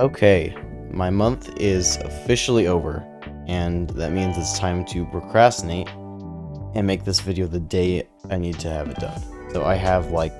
Okay, my month is officially over, and that means it's time to procrastinate and make this video the day I need to have it done. So I have like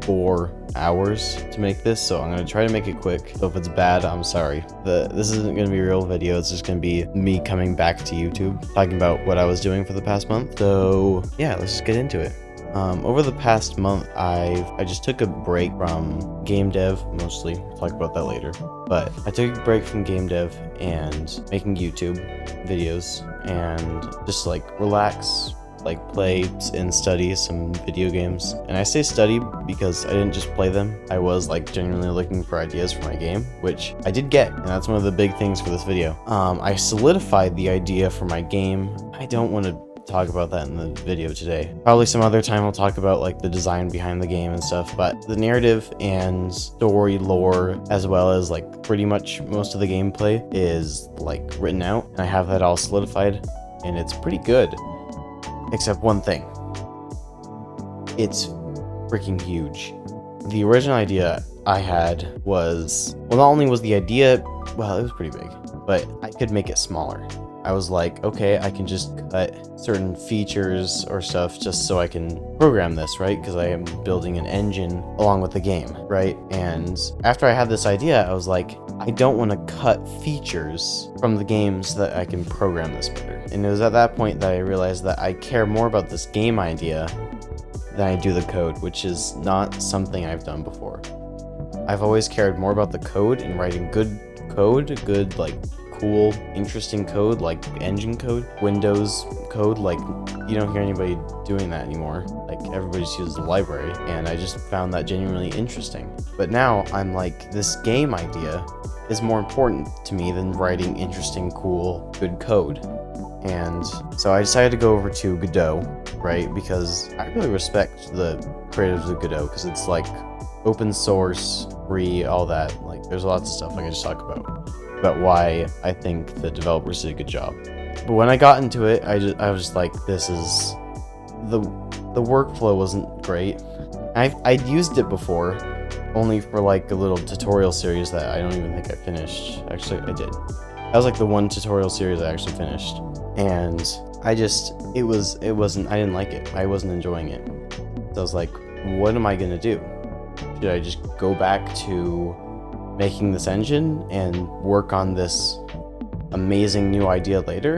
4 hours to make this, so I'm gonna try to make it quick. So if it's bad, I'm sorry. This isn't gonna be a real video, it's just gonna be me coming back to YouTube, talking about what I was doing for the past month. So yeah, let's just get into it. Over the past month, I just took a break from game dev, mostly. I'll talk about that later. But I took a break from game dev and making YouTube videos and just like relax, like play and study some video games. And I say study because I didn't just play them. I was like genuinely looking for ideas for my game, which I did get, and that's one of the big things for this video. I solidified the idea for my game. I don't want to talk about that in the video today. Probably some other time I'll talk about like the design behind the game and stuff, but the narrative and story lore, as well as like pretty much most of the gameplay, is like written out, and I have that all solidified, and it's pretty good. Except one thing. It's freaking huge. The original idea I had was, well, not only was the idea, well, it was pretty big, but I could make it smaller. I was like, okay, I can just cut certain features or stuff just so I can program this, right? Because I am building an engine along with the game, right? And after I had this idea, I was like, I don't want to cut features from the games that I can program this better. And it was at that point that I realized that I care more about this game idea than I do the code, which is not something I've done before. I've always cared more about the code and writing good code, good like cool, interesting code, like engine code, Windows code. Like, you don't hear anybody doing that anymore. Like, everybody just uses the library, and I just found that genuinely interesting. But now I'm like, this game idea is more important to me than writing interesting, cool, good code. And so I decided to go over to Godot, right? Because I really respect the creators of Godot, because it's like open source, free, all that. Like, there's lots of stuff I can just talk about why I think the developers did a good job. But when I got into it, I was just like, this is the workflow wasn't great. I'd used it before, only for like a little tutorial series that I don't even think I finished. Actually, I did. That was like the one tutorial series I actually finished, and I didn't like it. I wasn't enjoying it. So I was like, what am I gonna do? Should I just go back to making this engine and work on this amazing new idea later?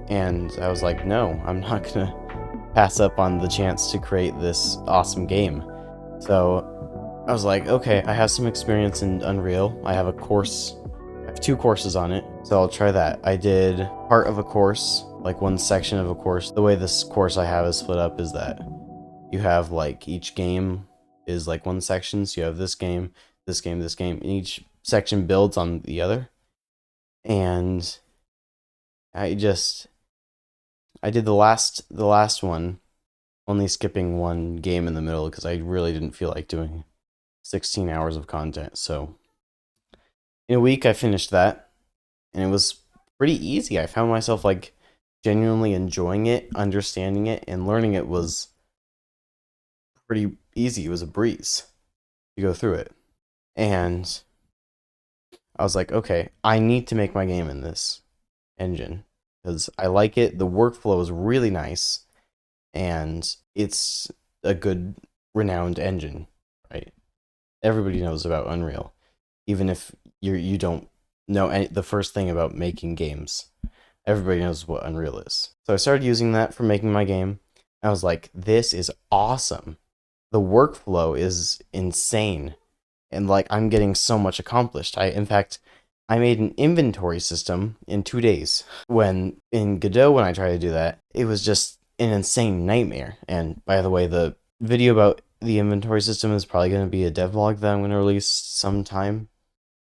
And I was like, no, I'm not gonna pass up on the chance to create this awesome game. So I was like, okay, I have some experience in Unreal. I have 2 courses on it, so I'll try that. I did part of a course, like one section of a course. The way this course I have is split up is that you have like each game is like one section, so you have this game, this game, this game, and each section builds on the other. And I did the last one, only skipping one game in the middle because I really didn't feel like doing 16 hours of content. So in a week I finished that, and it was pretty easy. I found myself like genuinely enjoying it, understanding it, and learning it was pretty easy. It was a breeze to go through it. And I was like, okay, I need to make my game in this engine because I like it. The workflow is really nice, and it's a good, renowned engine, right? Everybody knows about Unreal, even if you don't know the first thing about making games. Everybody knows what Unreal is. So I started using that for making my game. I was like, this is awesome. The workflow is insane. And like, I'm getting so much accomplished. In fact, I made an inventory system in 2 days. When in Godot, when I tried to do that, it was just an insane nightmare. And by the way, the video about the inventory system is probably going to be a devlog that I'm going to release sometime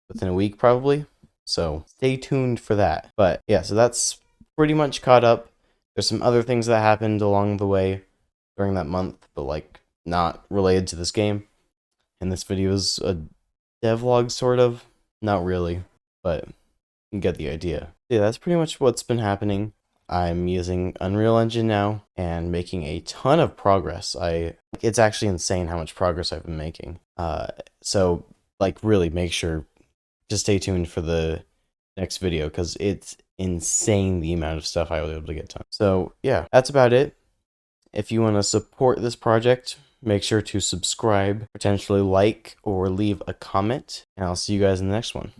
within a week, probably. So stay tuned for that. But yeah, so that's pretty much caught up. There's some other things that happened along the way during that month, but like not related to this game. And this video is a devlog, sort of. Not really, but you get the idea. Yeah, that's pretty much what's been happening. I'm using Unreal Engine now and making a ton of progress. It's actually insane how much progress I've been making. So like really make sure just stay tuned for the next video, because it's insane the amount of stuff I was able to get done. So yeah, that's about it. If you want to support this project, make sure to subscribe, potentially like, or leave a comment, and I'll see you guys in the next one.